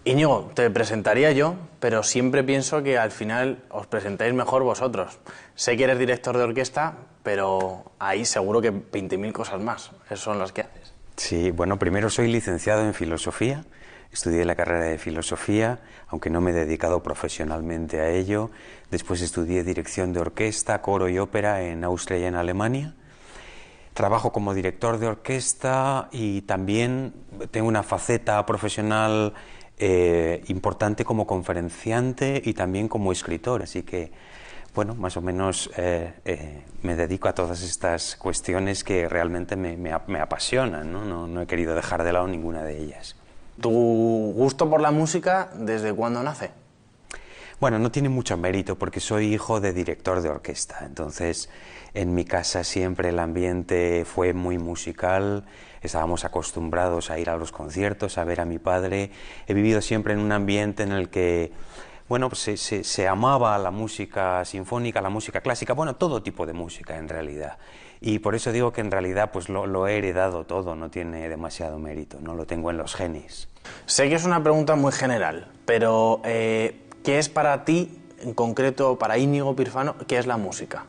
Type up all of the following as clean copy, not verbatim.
Íñigo, te presentaría yo, pero siempre pienso que al final os presentáis mejor vosotros. Sé que eres director de orquesta, pero ahí seguro que 20.000 cosas más. Esas son las que haces. Sí, bueno, primero soy licenciado en filosofía, estudié la carrera de filosofía, aunque no me he dedicado profesionalmente a ello. Después estudié dirección de orquesta, coro y ópera en Austria y en Alemania. Trabajo como director de orquesta y también tengo una faceta profesional importante como conferenciante y también como escritor, así que, bueno, más o menos me dedico a todas estas cuestiones que realmente me apasionan, ¿no? No he querido dejar de lado ninguna de ellas. ¿Tu gusto por la música desde cuándo nace? Bueno, no tiene mucho mérito porque soy hijo de director de orquesta, entonces en mi casa siempre el ambiente fue muy musical, estábamos acostumbrados a ir a los conciertos, a ver a mi padre. He vivido siempre en un ambiente en el que, bueno, pues se amaba la música sinfónica, la música clásica, bueno, todo tipo de música en realidad. Y por eso digo que en realidad pues lo he heredado todo, no tiene demasiado mérito, no lo tengo en los genes. Sé que es una pregunta muy general, pero ¿qué es para ti, en concreto para Íñigo Pirfano, qué es la música?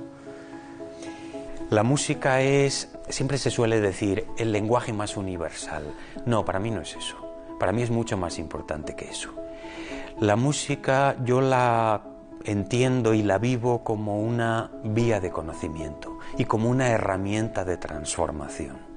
La música es, siempre se suele decir, el lenguaje más universal. No, para mí no es eso. Para mí es mucho más importante que eso. La música yo la entiendo y la vivo como una vía de conocimiento y como una herramienta de transformación.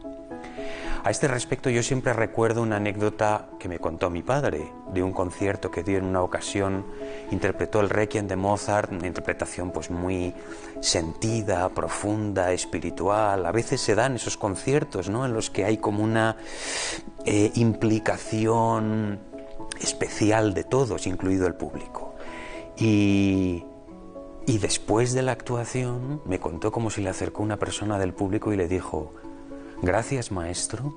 A este respecto yo siempre recuerdo una anécdota que me contó mi padre de un concierto que dio en una ocasión. Interpretó el Requiem de Mozart, una interpretación pues muy sentida, profunda, espiritual. A veces se dan esos conciertos, ¿no?, en los que hay como una implicación especial de todos, incluido el público. Y después de la actuación me contó como si le acercó una persona del público y le dijo: gracias, maestro,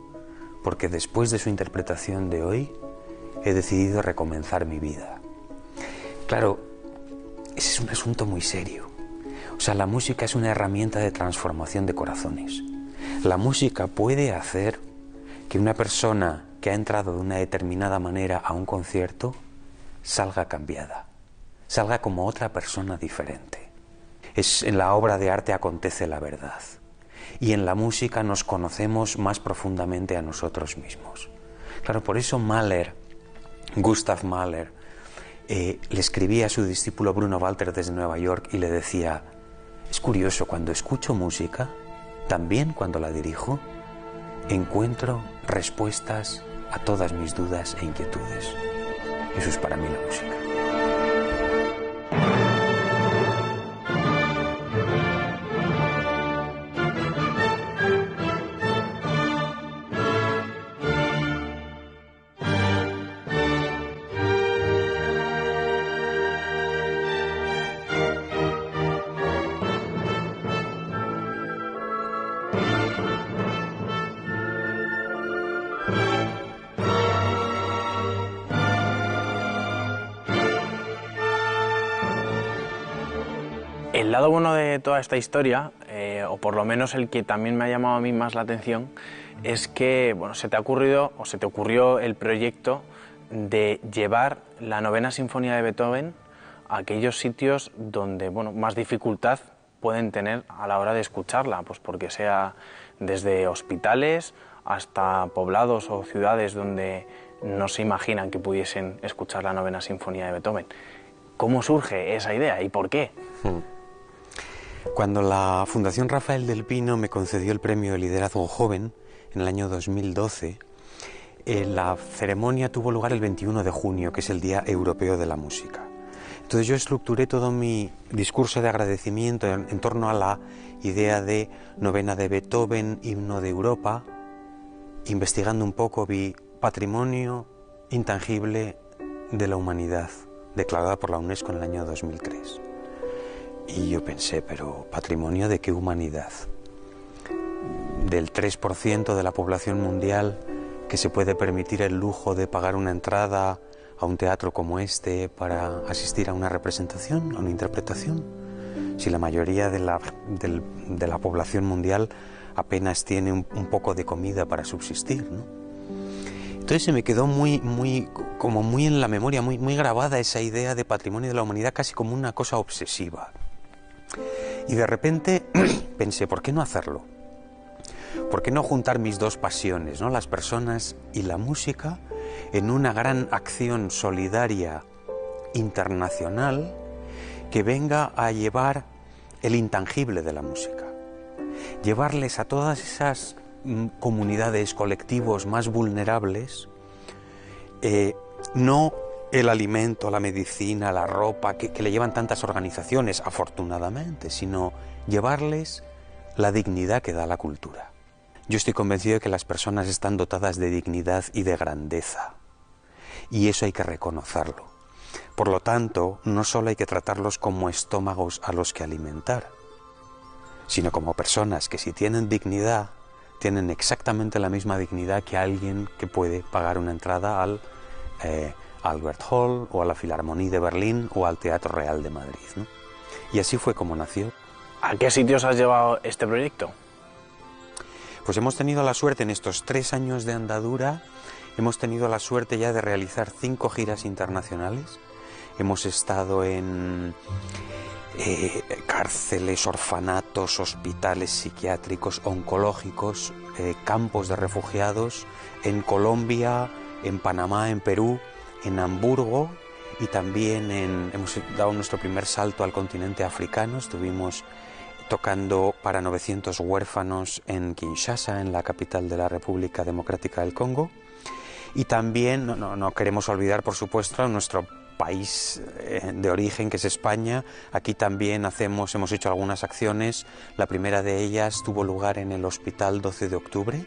porque después de su interpretación de hoy he decidido recomenzar mi vida. Claro, ese es un asunto muy serio. O sea, la música es una herramienta de transformación de corazones. La música puede hacer que una persona que ha entrado de una determinada manera a un concierto salga cambiada, salga como otra persona diferente. En la obra de arte acontece la verdad. Y en la música nos conocemos más profundamente a nosotros mismos. Claro, por eso Gustav Mahler, le escribía a su discípulo Bruno Walter desde Nueva York y le decía: es curioso, cuando escucho música, también cuando la dirijo, encuentro respuestas a todas mis dudas e inquietudes. Eso es para mí la música. El lado bueno de toda esta historia, o por lo menos el que también me ha llamado a mí más la atención, es que se te ocurrió el proyecto de llevar la Novena Sinfonía de Beethoven a aquellos sitios donde más dificultad pueden tener a la hora de escucharla, pues porque sea desde hospitales hasta poblados o ciudades donde no se imaginan que pudiesen escuchar la Novena Sinfonía de Beethoven. ¿Cómo surge esa idea y por qué? Cuando la Fundación Rafael del Pino me concedió el premio de liderazgo joven en el año 2012, la ceremonia tuvo lugar el 21 de junio, que es el Día Europeo de la Música. Entonces yo estructuré todo mi discurso de agradecimiento en torno a la idea de Novena de Beethoven, Himno de Europa. Investigando un poco vi Patrimonio Intangible de la Humanidad, declarada por la UNESCO en el año 2003. Y yo pensé, pero ¿patrimonio de qué humanidad? Del 3% de la población mundial que se puede permitir el lujo de pagar una entrada a un teatro como este para asistir a una representación, a una interpretación. Si la mayoría de la población mundial apenas tiene un poco de comida para subsistir, ¿no? Entonces se me quedó como muy en la memoria, muy grabada esa idea de patrimonio de la humanidad, casi como una cosa obsesiva. Y de repente pensé, ¿por qué no hacerlo? ¿Por qué no juntar mis dos pasiones, ¿no? Las personas y la música, en una gran acción solidaria internacional que venga a llevar el intangible de la música? Llevarles a todas esas comunidades, colectivos más vulnerables, no el alimento, la medicina, la ropa que le llevan tantas organizaciones, afortunadamente, sino llevarles la dignidad que da la cultura. Yo estoy convencido de que las personas están dotadas de dignidad y de grandeza, y eso hay que reconocerlo. Por lo tanto, no solo hay que tratarlos como estómagos a los que alimentar, sino como personas que, si tienen dignidad, tienen exactamente la misma dignidad que alguien que puede pagar una entrada al Albert Hall o a la Filarmonía de Berlín o al Teatro Real de Madrid, ¿no? Y así fue como nació. ¿A qué sitios has llevado este proyecto? Pues hemos tenido la suerte en estos 3 años de andadura, hemos tenido la suerte ya de realizar 5 giras internacionales. Hemos estado en cárceles, orfanatos, hospitales psiquiátricos, oncológicos, campos de refugiados, en Colombia, en Panamá, en Perú, en Hamburgo, y también hemos dado nuestro primer salto al continente africano. Estuvimos tocando para 900 huérfanos en Kinshasa, en la capital de la República Democrática del Congo. Y también no queremos olvidar, por supuesto, nuestro país de origen, que es España. Aquí también hemos hecho algunas acciones. La primera de ellas tuvo lugar en el Hospital 12 de Octubre,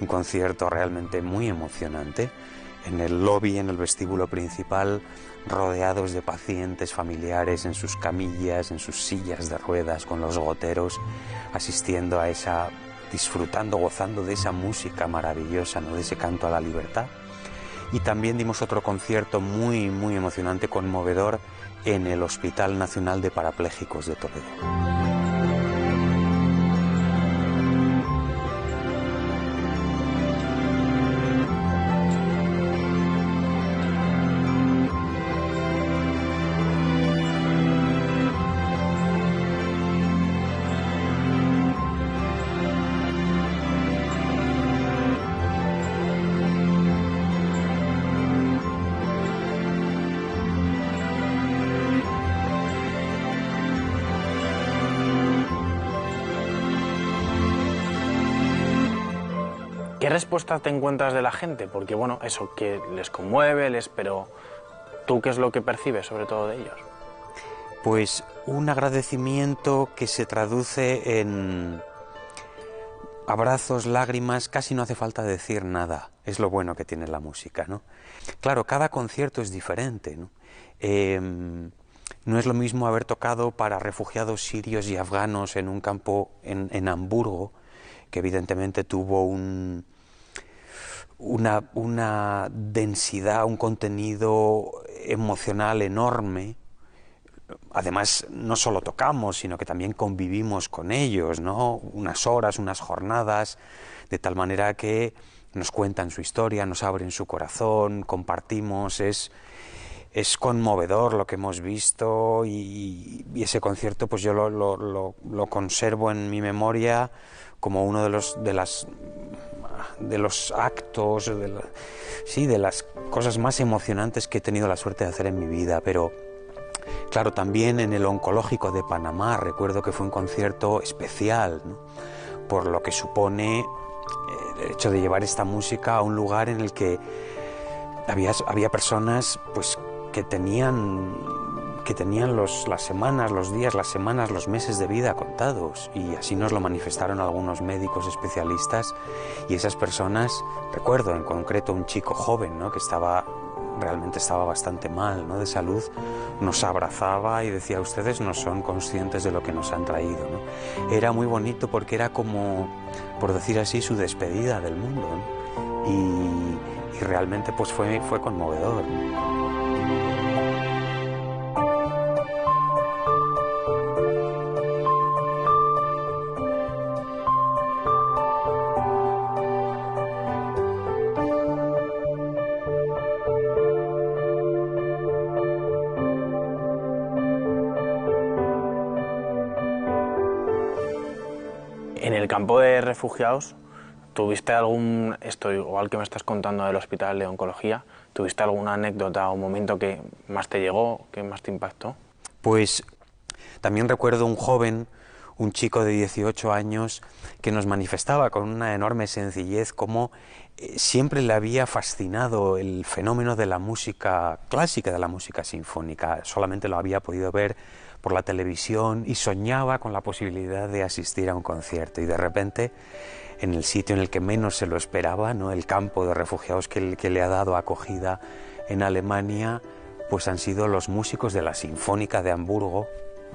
un concierto realmente muy emocionante, en el lobby, en el vestíbulo principal, rodeados de pacientes, familiares, en sus camillas, en sus sillas de ruedas, con los goteros, asistiendo a disfrutando, gozando de esa música maravillosa, ¿no? De ese canto a la libertad. Y también dimos otro concierto muy emocionante, conmovedor, en el Hospital Nacional de Parapléjicos de Toledo. ¿Qué respuesta te encuentras de la gente? Porque bueno, eso que les conmueve, pero ¿tú qué es lo que percibes sobre todo de ellos? Pues un agradecimiento que se traduce en abrazos, lágrimas, casi no hace falta decir nada. Es lo bueno que tiene la música, ¿no? Claro, cada concierto es diferente, ¿no? No es lo mismo haber tocado para refugiados sirios y afganos en un campo en Hamburgo, que evidentemente tuvo una densidad, un contenido emocional enorme. Además, no solo tocamos, sino que también convivimos con ellos, ¿no? Unas horas, unas jornadas, de tal manera que nos cuentan su historia, nos abren su corazón, compartimos. Es conmovedor lo que hemos visto, y ese concierto pues yo lo conservo en mi memoria como uno de los actos, de las cosas más emocionantes que he tenido la suerte de hacer en mi vida. Pero claro, también en el Oncológico de Panamá recuerdo que fue un concierto especial, ¿no? Por lo que supone el hecho de llevar esta música a un lugar en el que había personas pues que tenían las semanas, los días, las semanas, los meses de vida contados, y así nos lo manifestaron algunos médicos especialistas. Y esas personas, recuerdo en concreto un chico joven, ¿no? Que realmente estaba bastante mal, ¿no? De salud, nos abrazaba y decía: ustedes no son conscientes de lo que nos han traído, ¿no? Era muy bonito porque era como, por decir así, su despedida del mundo, ¿no? Y realmente pues fue conmovedor. En el campo de refugiados, ¿tuviste algún, esto igual que me estás contando del Hospital de Oncología, tuviste alguna anécdota o momento que más te llegó, que más te impactó? Pues también recuerdo un joven, un chico de 18 años, que nos manifestaba con una enorme sencillez cómo siempre le había fascinado el fenómeno de la música clásica, de la música sinfónica. Solamente lo había podido ver por la televisión y soñaba con la posibilidad de asistir a un concierto. Y de repente, en el sitio en el que menos se lo esperaba, ¿no?, el campo de refugiados que le ha dado acogida en Alemania, pues han sido los músicos de la Sinfónica de Hamburgo,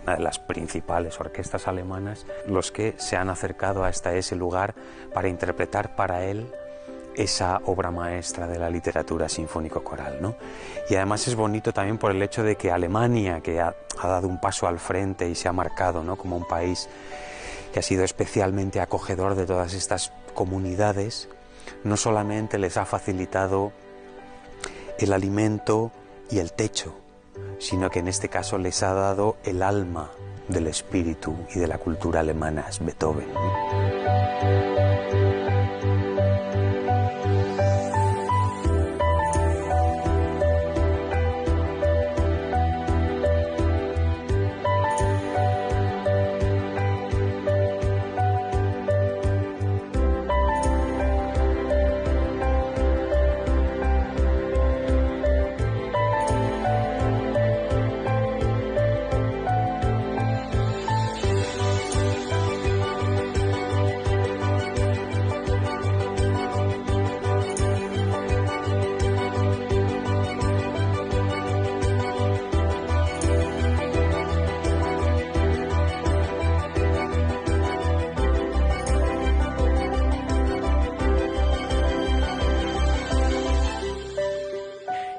una de las principales orquestas alemanas, los que se han acercado hasta ese lugar para interpretar para él esa obra maestra de la literatura sinfónico-coral, ¿no? Y además es bonito también por el hecho de que Alemania, que ha dado un paso al frente y se ha marcado, ¿no?, como un país que ha sido especialmente acogedor de todas estas comunidades, no solamente les ha facilitado el alimento y el techo, sino que en este caso les ha dado el alma del espíritu y de la cultura alemana, es Beethoven.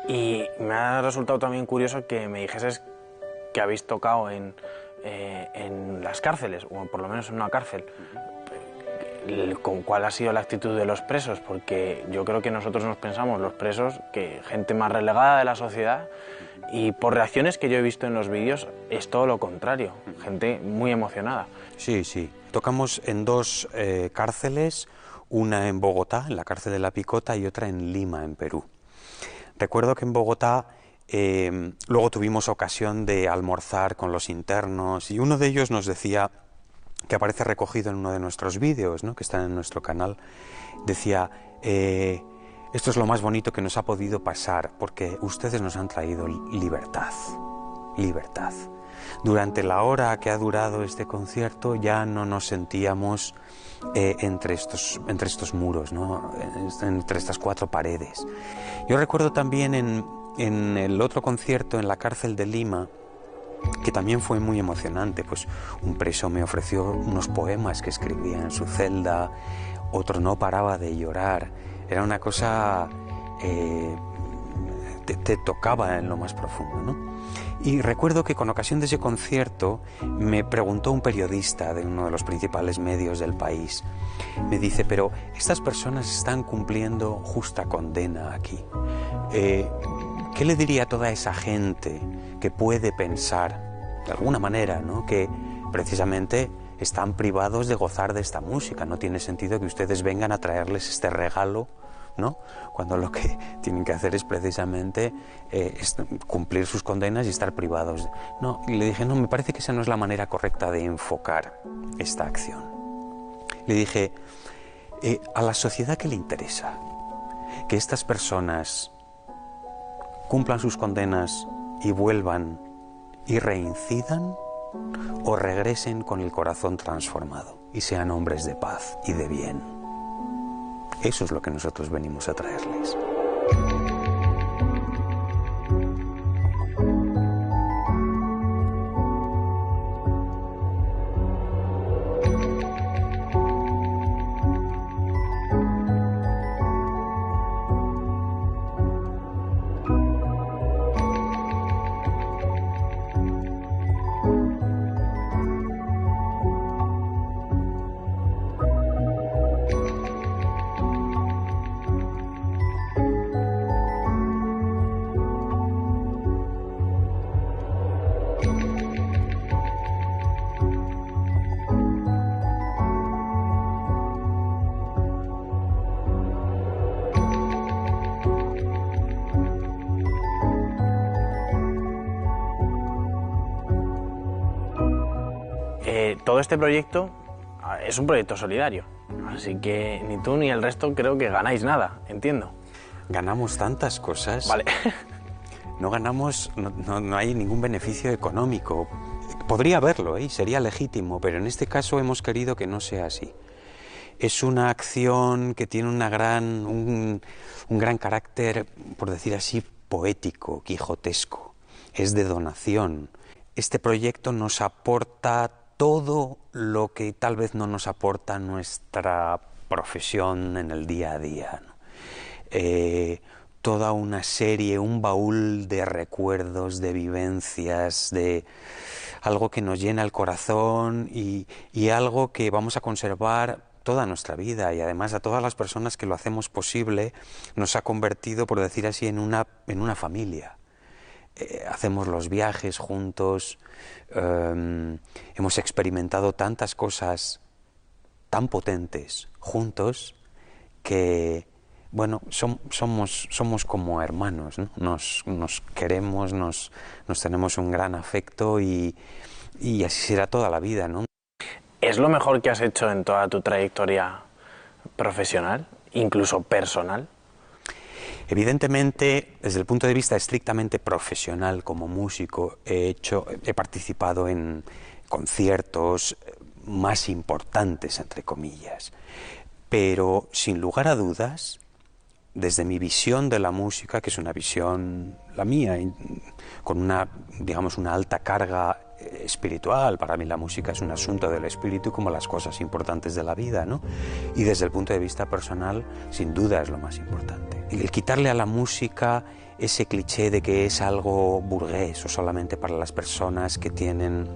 Y me ha resultado también curioso que me dijeses que habéis tocado en las cárceles, o por lo menos en una cárcel. ¿Cuál ha sido la actitud de los presos? Porque yo creo que nosotros nos pensamos, los presos, que gente más relegada de la sociedad, y por reacciones que yo he visto en los vídeos es todo lo contrario, gente muy emocionada. Sí, sí. Tocamos en dos cárceles, una en Bogotá, en la cárcel de La Picota, y otra en Lima, en Perú. Recuerdo que en Bogotá luego tuvimos ocasión de almorzar con los internos y uno de ellos nos decía, que aparece recogido en uno de nuestros vídeos, ¿no?, que están en nuestro canal, decía, esto es lo más bonito que nos ha podido pasar porque ustedes nos han traído libertad, libertad. Durante la hora que ha durado este concierto ya no nos sentíamos entre estos muros, ¿no?, entre estas cuatro paredes. Yo recuerdo también en el otro concierto en la cárcel de Lima, que también fue muy emocionante, pues un preso me ofreció unos poemas que escribía en su celda, otro no paraba de llorar, era una cosa, te tocaba en lo más profundo, ¿no? Y recuerdo que con ocasión de ese concierto me preguntó un periodista de uno de los principales medios del país, me dice, pero estas personas están cumpliendo justa condena aquí. ¿Qué le diría a toda esa gente que puede pensar, de alguna manera, ¿no?, que precisamente están privados de gozar de esta música? No tiene sentido que ustedes vengan a traerles este regalo, ¿no?, cuando lo que tienen que hacer es precisamente cumplir sus condenas y estar privados. No, y le dije, no, me parece que esa no es la manera correcta de enfocar esta acción. Le dije, a la sociedad, ¿qué le interesa? Que estas personas cumplan sus condenas y vuelvan y reincidan, o regresen con el corazón transformado y sean hombres de paz y de bien. Eso es lo que nosotros venimos a traerles. todo este proyecto es un proyecto solidario, así que ni tú ni el resto creo que ganáis nada, entiendo. Ganamos tantas cosas. Vale. No ganamos, no hay ningún beneficio económico. Podría haberlo, y sería legítimo, pero en este caso hemos querido que no sea así. Es una acción que tiene un gran carácter, por decir así, poético, quijotesco. Es de donación. Este proyecto nos aporta todo lo que tal vez no nos aporta nuestra profesión en el día a día, ¿no? Toda una serie, un baúl de recuerdos, de vivencias, de algo que nos llena el corazón y algo que vamos a conservar toda nuestra vida, y además a todas las personas que lo hacemos posible nos ha convertido, por decir así, en una familia. Hacemos los viajes juntos, hemos experimentado tantas cosas tan potentes juntos que, bueno, somos como hermanos, ¿no? Nos queremos, nos tenemos un gran afecto y así será toda la vida, ¿no? ¿Es lo mejor que has hecho en toda tu trayectoria profesional, incluso personal? Evidentemente, desde el punto de vista estrictamente profesional como músico, he participado en conciertos más importantes, entre comillas, pero sin lugar a dudas, desde mi visión de la música, que es una visión la mía, con una alta carga espiritual, para mí la música es un asunto del espíritu como las cosas importantes de la vida, ¿no? Y desde el punto de vista personal, sin duda es lo más importante. El quitarle a la música ese cliché de que es algo burgués o solamente para las personas que tienen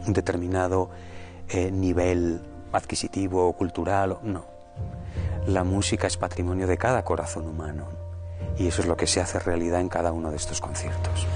un determinado nivel adquisitivo o cultural, no. La música es patrimonio de cada corazón humano y eso es lo que se hace realidad en cada uno de estos conciertos.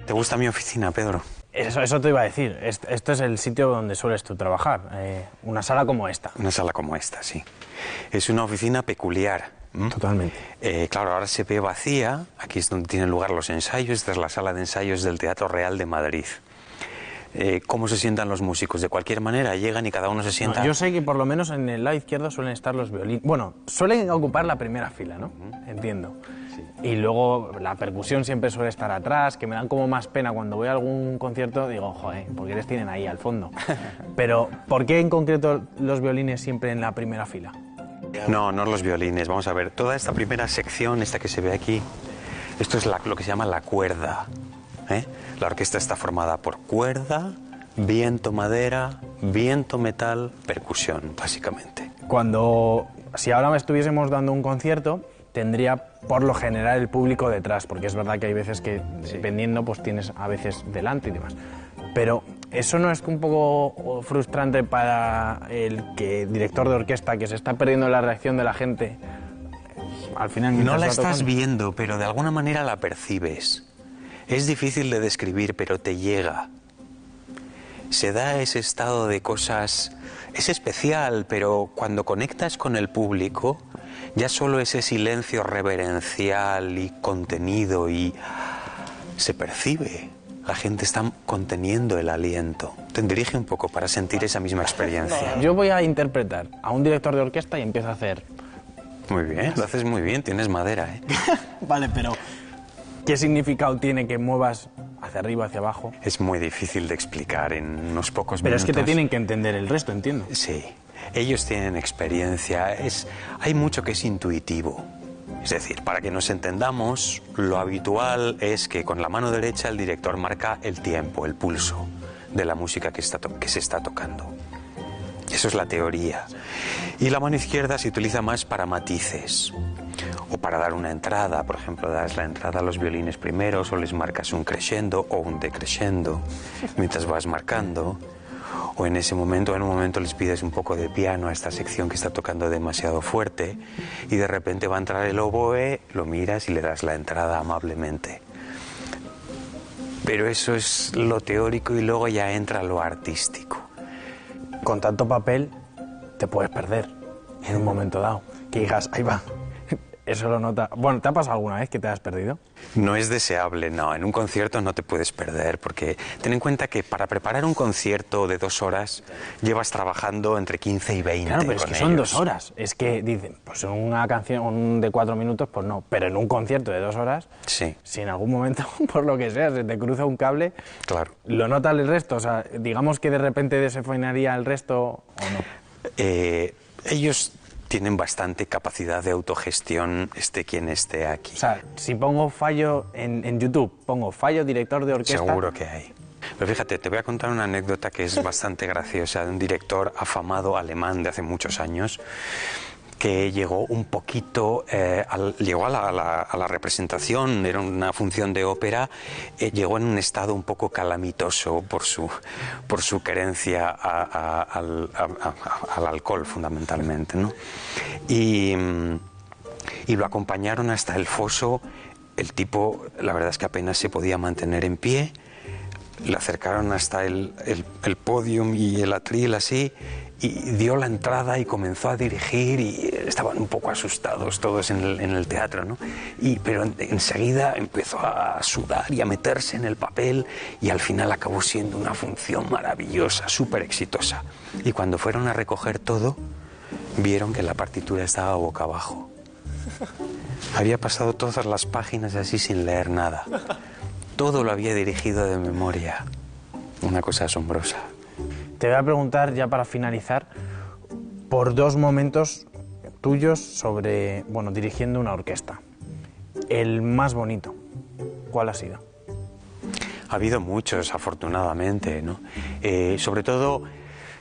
¿Te gusta mi oficina, Pedro? Eso te iba a decir. Esto es el sitio donde sueles tú trabajar. Una sala como esta. Una sala como esta, sí. Es una oficina peculiar. Totalmente. Claro, ahora se ve vacía. Aquí es donde tienen lugar los ensayos. Esta es la sala de ensayos del Teatro Real de Madrid. ¿Cómo se sientan los músicos? De cualquier manera, llegan y cada uno se sienta... No, yo sé que por lo menos en el lado izquierdo suelen estar los violines. Bueno, suelen ocupar la primera fila, ¿no? Entiendo. Sí. Y luego la percusión siempre suele estar atrás, que me dan como más pena cuando voy a algún concierto, digo, joder, ¿por qué les tienen ahí al fondo? Pero, ¿por qué en concreto los violines siempre en la primera fila? No los violines. Vamos a ver, toda esta primera sección, esta que se ve aquí, esto es lo que se llama la cuerda. La orquesta está formada por cuerda, viento madera, viento metal, percusión, básicamente. Si ahora estuviésemos dando un concierto, tendría por lo general el público detrás, porque es verdad que hay veces que, dependiendo, pues tienes a veces delante y demás. Pero ¿eso no es un poco frustrante para el director de orquesta, que se está perdiendo la reacción de la gente? Al final, no la estás viendo, pero de alguna manera la percibes. Es difícil de describir, pero te llega. Se da ese estado de cosas... Es especial, pero cuando conectas con el público, ya solo ese silencio reverencial y contenido y se percibe. La gente está conteniendo el aliento. Te dirige un poco para sentir esa misma experiencia. Yo voy a interpretar a un director de orquesta y empiezo a hacer... Muy bien, lo haces muy bien, tienes madera, ¿eh? Vale, pero ¿qué significado tiene que muevas hacia arriba, hacia abajo? Es muy difícil de explicar en unos pocos Pero minutos. es que te tienen que entender el resto, entiendo. Sí, ellos tienen experiencia, hay mucho que es intuitivo. Es decir, para que nos entendamos, lo habitual es que con la mano derecha el director marca el tiempo, el pulso de la música que se está tocando. Eso es la teoría. Y la mano izquierda se utiliza más para matices o para dar una entrada. Por ejemplo, das la entrada a los violines primeros o les marcas un crescendo o un decrescendo mientras vas marcando. O en un momento les pides un poco de piano a esta sección que está tocando demasiado fuerte y de repente va a entrar el oboe, lo miras y le das la entrada amablemente. Pero eso es lo teórico y luego ya entra lo artístico. Con tanto papel te puedes perder en un momento dado. Que digas, ahí va, eso lo nota. Bueno, ¿te ha pasado alguna vez que te has perdido? No es deseable, no. En un concierto no te puedes perder porque ten en cuenta que para preparar un concierto de 2 horas llevas trabajando entre 15 y 20. Claro, pero es que con son ellos. 2 horas. Es que dicen, pues en una canción de 4 minutos, pues no. Pero en un concierto de 2 horas, Sí, si en algún momento, por lo que sea, se te cruza un cable, claro. ¿lo nota el resto? O sea, digamos que de repente desenfoinaría el resto o no. Ellos tienen bastante capacidad de autogestión, esté quien esté aquí. O sea, si pongo fallo en YouTube, pongo fallo director de orquesta... Seguro que hay. Pero fíjate, te voy a contar una anécdota que es bastante graciosa de un director afamado alemán de hace muchos años que llegó un poquito, llegó a la representación, era una función de ópera, llegó en un estado un poco calamitoso por su querencia al alcohol fundamentalmente, ¿no? Y lo acompañaron hasta el foso. El tipo, la verdad es que apenas se podía mantener en pie. Le acercaron hasta el podium y el atril así, y dio la entrada y comenzó a dirigir, y estaban un poco asustados todos en el teatro, ¿no? Pero enseguida empezó a sudar y a meterse en el papel, y al final acabó siendo una función maravillosa, súper exitosa. Y cuando fueron a recoger todo, vieron que la partitura estaba boca abajo. Había pasado todas las páginas así sin leer nada. Todo lo había dirigido de memoria. Una cosa asombrosa. Te voy a preguntar, ya para finalizar, por 2 momentos tuyos sobre, bueno, dirigiendo una orquesta. El más bonito, ¿cuál ha sido? Ha habido muchos, afortunadamente, ¿no? Sobre todo,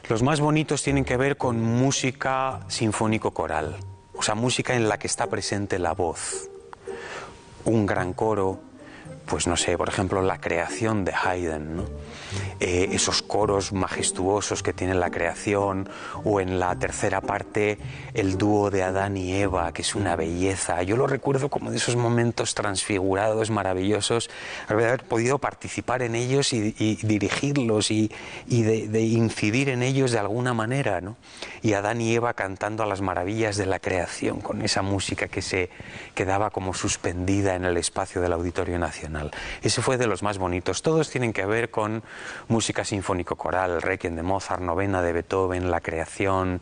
los más bonitos tienen que ver con música sinfónico-coral. O sea, música en la que está presente la voz. Un gran coro. Pues no sé, por ejemplo, la creación de Haydn, ¿no? Esos coros majestuosos que tiene la creación, o en la tercera parte el dúo de Adán y Eva, que es una belleza. Yo lo recuerdo como de esos momentos transfigurados, maravillosos, haber podido participar en ellos y dirigirlos y de incidir en ellos de alguna manera, ¿no? Y Adán y Eva cantando a las maravillas de la creación con esa música que se quedaba como suspendida en el espacio del Auditorio Nacional. Ese fue de los más bonitos. Todos tienen que ver con música sinfónico-coral, Requiem de Mozart, Novena de Beethoven, la creación,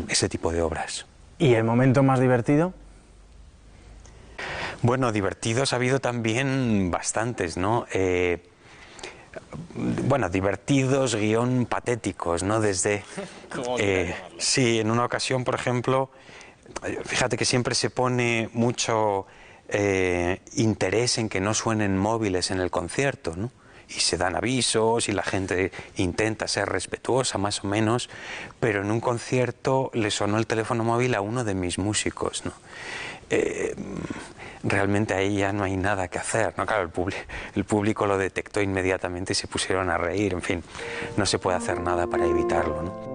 ese tipo de obras. ¿Y el momento más divertido? Bueno, divertidos ha habido también bastantes, ¿no? Bueno, divertidos, guión patéticos, ¿no? Desde... sí, en una ocasión, por ejemplo, fíjate que siempre se pone mucho interés en que no suenen móviles en el concierto, ¿no? Y se dan avisos y la gente intenta ser respetuosa más o menos, pero en un concierto le sonó el teléfono móvil a uno de mis músicos, ¿no? Realmente ahí ya no hay nada que hacer, ¿no? Claro, el público lo detectó inmediatamente y se pusieron a reír, en fin, no se puede hacer nada para evitarlo, ¿no?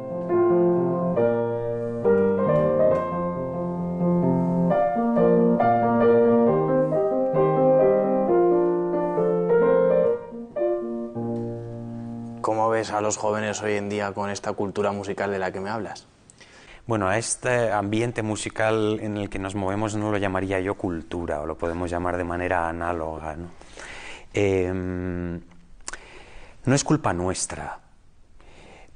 ¿Cómo ves a los jóvenes hoy en día con esta cultura musical de la que me hablas? Bueno, a este ambiente musical en el que nos movemos no lo llamaría yo cultura, o lo podemos llamar de manera análoga, ¿no? No es culpa nuestra,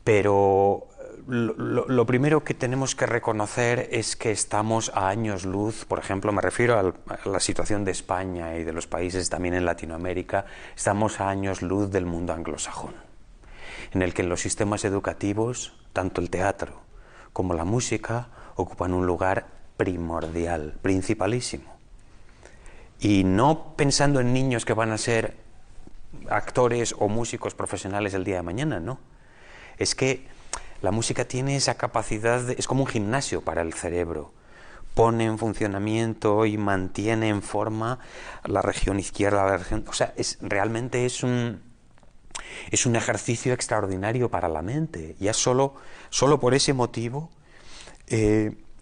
pero lo primero que tenemos que reconocer es que estamos a años luz, por ejemplo, me refiero a la situación de España y de los países también en Latinoamérica, estamos a años luz del mundo anglosajón, en el que en los sistemas educativos, tanto el teatro como la música ocupan un lugar primordial, principalísimo. Y no pensando en niños que van a ser actores o músicos profesionales el día de mañana, no. Es que la música tiene esa capacidad, es como un gimnasio para el cerebro. Pone en funcionamiento y mantiene en forma la región izquierda, la región... O sea, realmente es un ejercicio extraordinario para la mente. Ya solo por ese motivo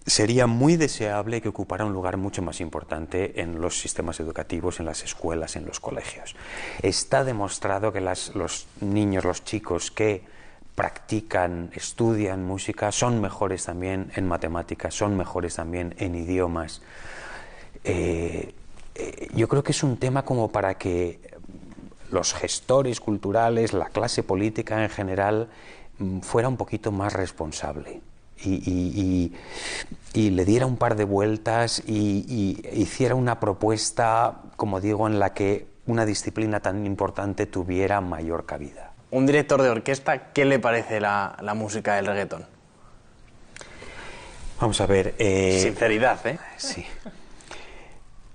sería muy deseable que ocupara un lugar mucho más importante en los sistemas educativos, en las escuelas, en los colegios. Está demostrado que los niños, los chicos que practican, estudian música, son mejores también en matemáticas, son mejores también en idiomas. Yo creo que es un tema como para que los gestores culturales, la clase política en general, fuera un poquito más responsable y le diera un par de vueltas y hiciera una propuesta, como digo, en la que una disciplina tan importante tuviera mayor cabida. Un director de orquesta, ¿qué le parece la música del reggaetón? Vamos a ver... Sinceridad, ¿eh? Sí.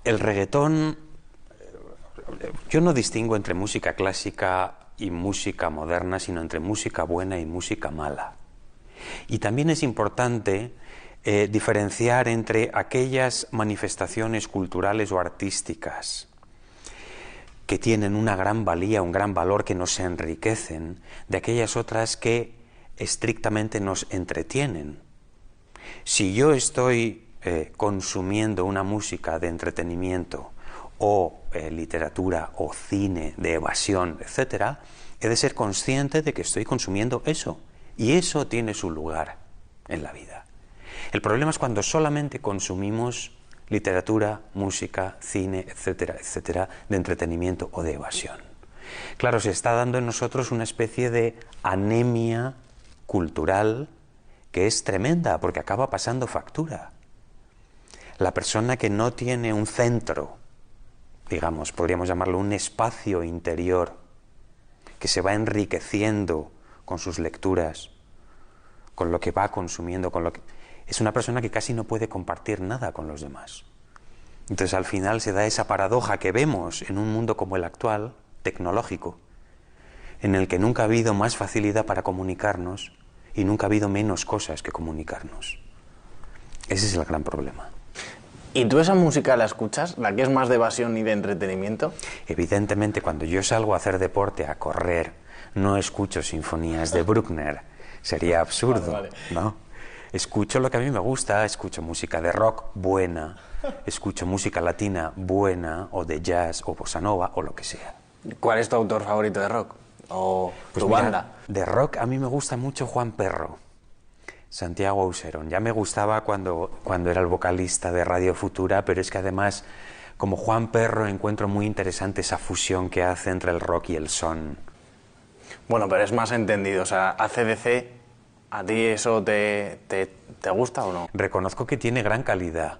El reggaetón... Yo no distingo entre música clásica y música moderna, sino entre música buena y música mala. Y también es importante diferenciar entre aquellas manifestaciones culturales o artísticas que tienen una gran valía, un gran valor, que nos enriquecen, de aquellas otras que estrictamente nos entretienen. Si yo estoy consumiendo una música de entretenimiento o literatura o cine de evasión, etc., he de ser consciente de que estoy consumiendo eso, y eso tiene su lugar en la vida. El problema es cuando solamente consumimos literatura, música, cine, etcétera, etcétera, de entretenimiento o de evasión. Claro, se está dando en nosotros una especie de anemia cultural que es tremenda, porque acaba pasando factura. La persona que no tiene un centro, digamos, podríamos llamarlo un espacio interior, que se va enriqueciendo con sus lecturas, con lo que va consumiendo, es una persona que casi no puede compartir nada con los demás. Entonces al final se da esa paradoja que vemos en un mundo como el actual, tecnológico, en el que nunca ha habido más facilidad para comunicarnos y nunca ha habido menos cosas que comunicarnos. Ese es el gran problema. ¿Y tú esa música la escuchas? ¿La que es más de evasión y de entretenimiento? Evidentemente, cuando yo salgo a hacer deporte, a correr, no escucho sinfonías de Bruckner. Sería absurdo, vale. ¿No? Escucho lo que a mí me gusta, escucho música de rock buena, escucho música latina buena, o de jazz, o bossa nova, o lo que sea. ¿Cuál es tu autor favorito de rock? ¿O tu banda? De rock a mí me gusta mucho Juan Perro, Santiago Auserón. Ya me gustaba cuando era el vocalista de Radio Futura, pero es que además, como Juan Perro, encuentro muy interesante esa fusión que hace entre el rock y el son. Bueno, pero es más entendido, o sea, AC/DC, ¿a ti eso te gusta o no? Reconozco que tiene gran calidad.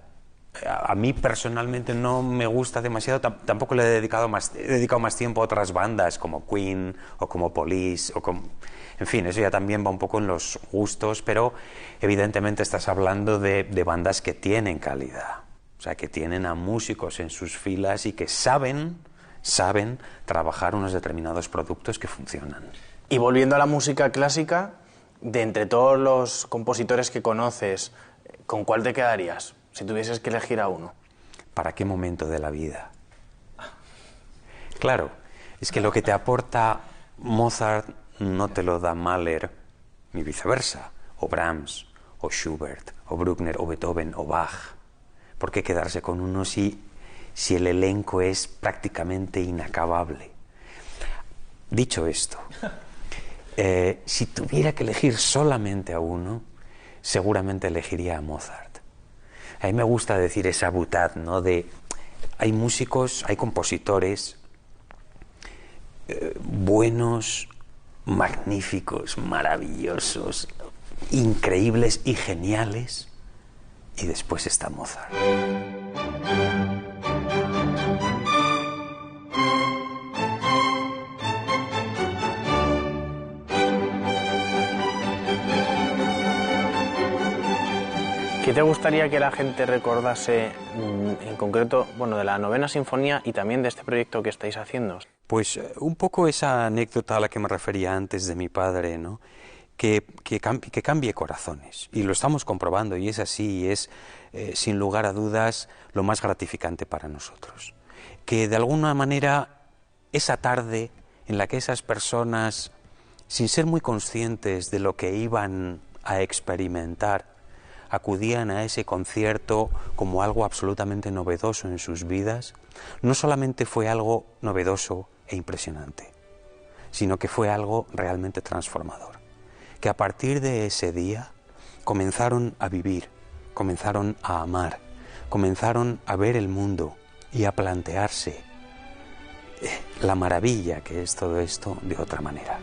A mí personalmente no me gusta demasiado, tampoco le he dedicado más tiempo a otras bandas como Queen o como Police o como... En fin, eso ya también va un poco en los gustos, pero evidentemente estás hablando de bandas que tienen calidad, o sea, que tienen a músicos en sus filas y que saben trabajar unos determinados productos que funcionan. Y volviendo a la música clásica, de entre todos los compositores que conoces, ¿con cuál te quedarías si tuvieses que elegir a uno? ¿Para qué momento de la vida? Claro, es que lo que te aporta Mozart no te lo da Mahler, ni viceversa, o Brahms, o Schubert, o Bruckner, o Beethoven, o Bach. ¿Por qué quedarse con uno si el elenco es prácticamente inacabable? Dicho esto, si tuviera que elegir solamente a uno, seguramente elegiría a Mozart. A mí me gusta decir esa boutade, ¿no? Hay músicos, hay compositores buenos, magníficos, maravillosos, increíbles y geniales, y después está Mozart. ¿Qué te gustaría que la gente recordase en concreto, bueno, de la Novena Sinfonía y también de este proyecto que estáis haciendo? Pues un poco esa anécdota a la que me refería antes de mi padre, ¿no? Que cambie corazones. Y lo estamos comprobando, y es así, y es sin lugar a dudas lo más gratificante para nosotros. Que de alguna manera esa tarde en la que esas personas, sin ser muy conscientes de lo que iban a experimentar, acudían a ese concierto como algo absolutamente novedoso en sus vidas, no solamente fue algo novedoso e impresionante, sino que fue algo realmente transformador. Que a partir de ese día comenzaron a vivir, comenzaron a amar, comenzaron a ver el mundo y a plantearse la maravilla que es todo esto de otra manera.